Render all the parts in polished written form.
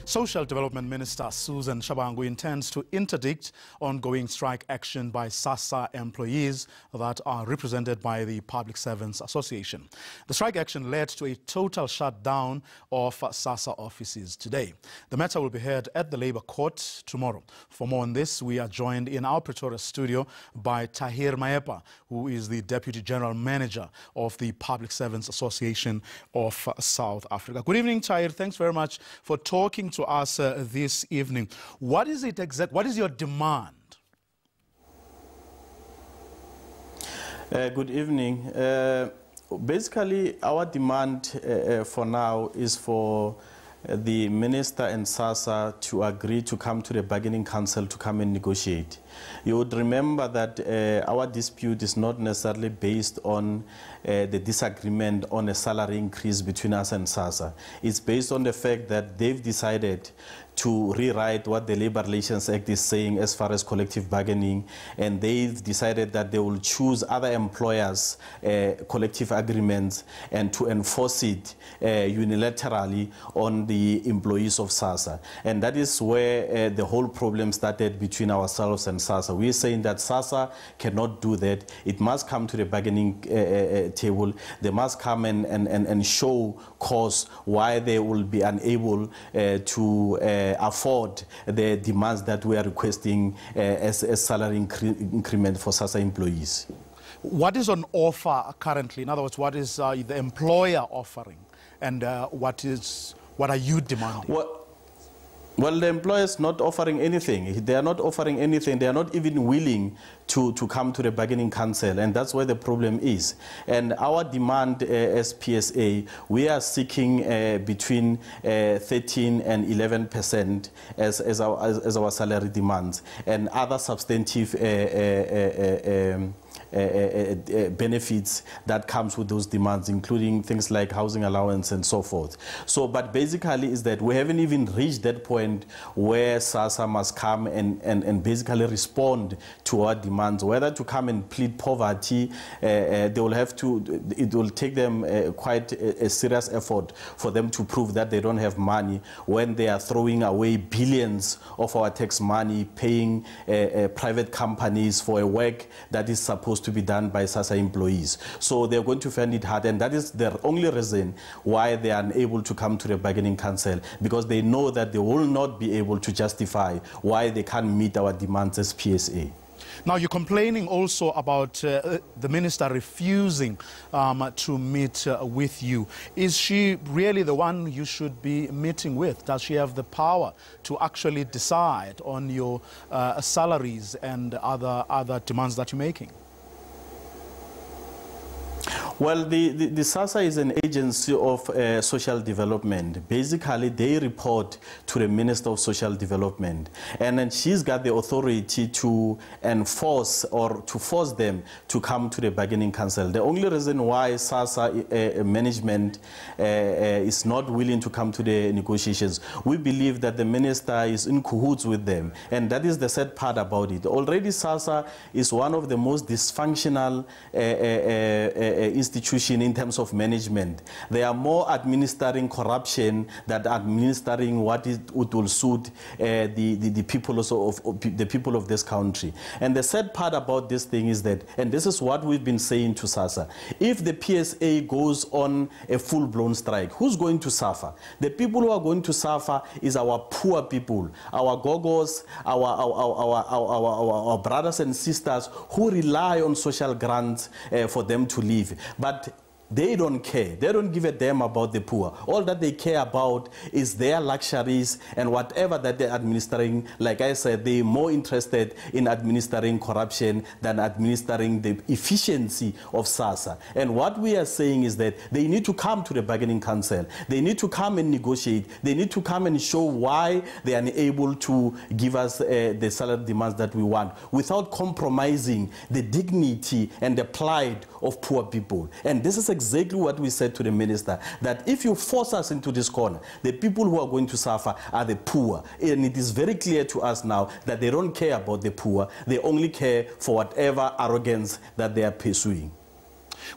Social Development Minister Susan Shabangu intends to interdict ongoing strike action by Sassa employees that are represented by the Public Servants Association. The strike action led to a total shutdown of Sassa offices today. The matter will be heard at the Labour Court tomorrow. For more on this, we are joined in our Pretoria studio by Tahir Maepa, who is the Deputy General Manager of the Public Servants Association of South Africa. Good evening, Tahir. Thanks very much for talking to us this evening. What is it what is your demand? Good evening. Basically, our demand for now is for the Minister and Sassa to agree to come to the bargaining council to come and negotiate. You would remember that our dispute is not necessarily based on the disagreement on a salary increase between us and Sassa. It's based on the fact that they've decided to rewrite what the Labour Relations Act is saying as far as collective bargaining, and they've decided that they will choose other employers' collective agreements and to enforce it unilaterally on the employees of Sassa. And that is where the whole problem started between ourselves and Sassa. We're saying that Sassa cannot do that. It must come to the bargaining table. They must come and show cause why they will be unable to afford the demands that we are requesting as salary increment for Sassa employees. What is on offer currently? In other words, what is the employer offering, and what are you demanding? Well, the employer is not offering anything. They are not offering anything. They are not even willing to come to the bargaining council, and that's where the problem is. And our demand as PSA, we are seeking between 13 and 11% as our salary demands, and other substantive benefits that comes with those demands, including things like housing allowance and so forth. So, but basically is that we haven't even reached that point where Sassa must come and basically respond to our demands, whether to come and plead poverty. They will have to, it will take them quite a serious effort for them to prove that they don't have money when they are throwing away billions of our tax money, paying private companies for a work that is supposed to be done by Sassa employees. So they're going to find it hard, and that is the only reason why they are unable to come to the bargaining council, because they know that they will not be able to justify why they can't meet our demands as PSA. Now, you're complaining also about the minister refusing to meet with you. Is she really the one you should be meeting with? Does she have the power to actually decide on your salaries and other demands that you're making? Well, the Sassa is an agency of social development. Basically, they report to the Minister of Social Development, and then she's got the authority to enforce or to force them to come to the bargaining council. The only reason why Sassa management is not willing to come to the negotiations, we believe that the minister is in cahoots with them, and that is the sad part about it. Already, Sassa is one of the most dysfunctional institution in terms of management. They are more administering corruption than administering what will suit the people of the people of this country. And the sad part about this thing is that, and this is what we've been saying to Sassa, if the PSA goes on a full-blown strike, who's going to suffer? The people who are going to suffer is our poor people, our gogos, our brothers and sisters who rely on social grants for them to live. But they don't care. They don't give a damn about the poor. All that they care about is their luxuries and whatever that they're administering. Like I said, they're more interested in administering corruption than administering the efficiency of Sassa. And what we are saying is that they need to come to the bargaining council. They need to come and negotiate. They need to come and show why they are unable to give us the salary demands that we want without compromising the dignity and the pride of poor people. And this is exactly what we said to the minister, that if you force us into this corner, the people who are going to suffer are the poor. And it is very clear to us now that they don't care about the poor. They only care for whatever arrogance that they are pursuing.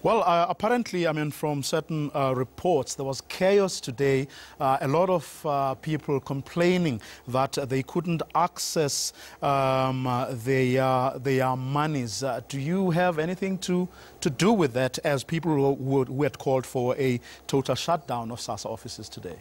Well, apparently, I mean, from certain reports, there was chaos today. A lot of people complaining that they couldn't access their monies. Do you have anything to do with that, as people who had called for a total shutdown of Sassa offices today?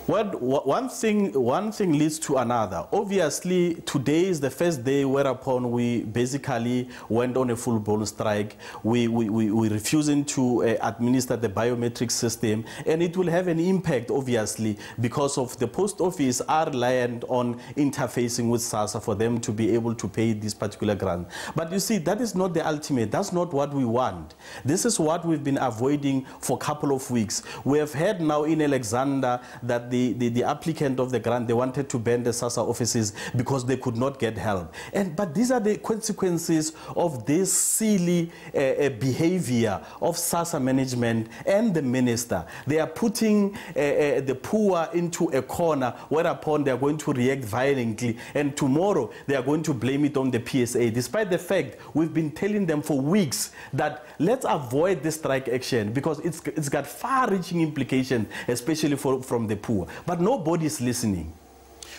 Well, one thing leads to another. Obviously, today is the first day whereupon we basically went on a full-blown strike. We refusing to administer the biometric system, and it will have an impact, obviously, because of the post office are reliant on interfacing with Sassa for them to be able to pay this particular grant. But you see, that is not the ultimate. That's not what we want. This is what we've been avoiding for a couple of weeks. We have heard now in Alexander that the applicant of the grant, they wanted to ban the Sassa offices because they could not get help. But these are the consequences of this silly behavior of Sassa management and the minister. They are putting the poor into a corner whereupon they are going to react violently, and tomorrow they are going to blame it on the PSA, despite the fact we've been telling them for weeks that let's avoid the strike action because it's got far-reaching implications, especially from the poor. But nobody is listening.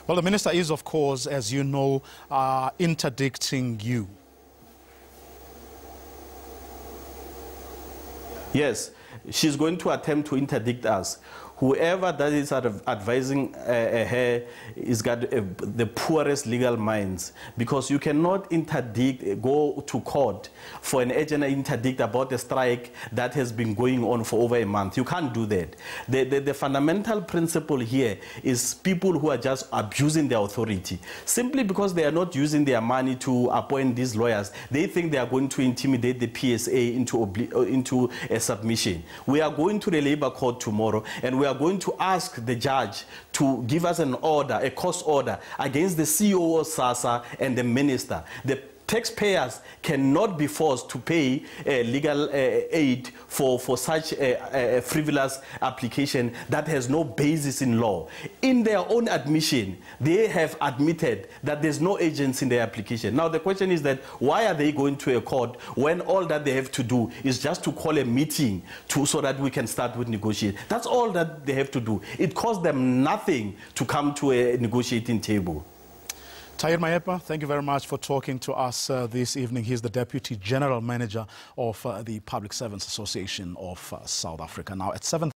Well, the minister is, of course, as you know, interdicting you. Yes, she's going to attempt to interdict us. Whoever that is advising her has got the poorest legal minds, because you cannot interdict, go to court for an agent interdict about a strike that has been going on for over a month. You can't do that. The fundamental principle here is people who are just abusing their authority. Simply because they are not using their money to appoint these lawyers, they think they are going to intimidate the PSA into a submission. We are going to the labor court tomorrow, and we are going to ask the judge to give us an order, a court order, against the CEO of Sassa and the minister. The taxpayers cannot be forced to pay legal aid for such a frivolous application that has no basis in law. In their own admission, they have admitted that there's no agency in their application. Now the question is that why are they going to a court when all that they have to do is just to call a meeting so that we can start with negotiation? That's all that they have to do. It costs them nothing to come to a negotiating table. Tahir Maepa, thank you very much for talking to us this evening. He's the Deputy General Manager of the Public Servants Association of South Africa. Now at 7.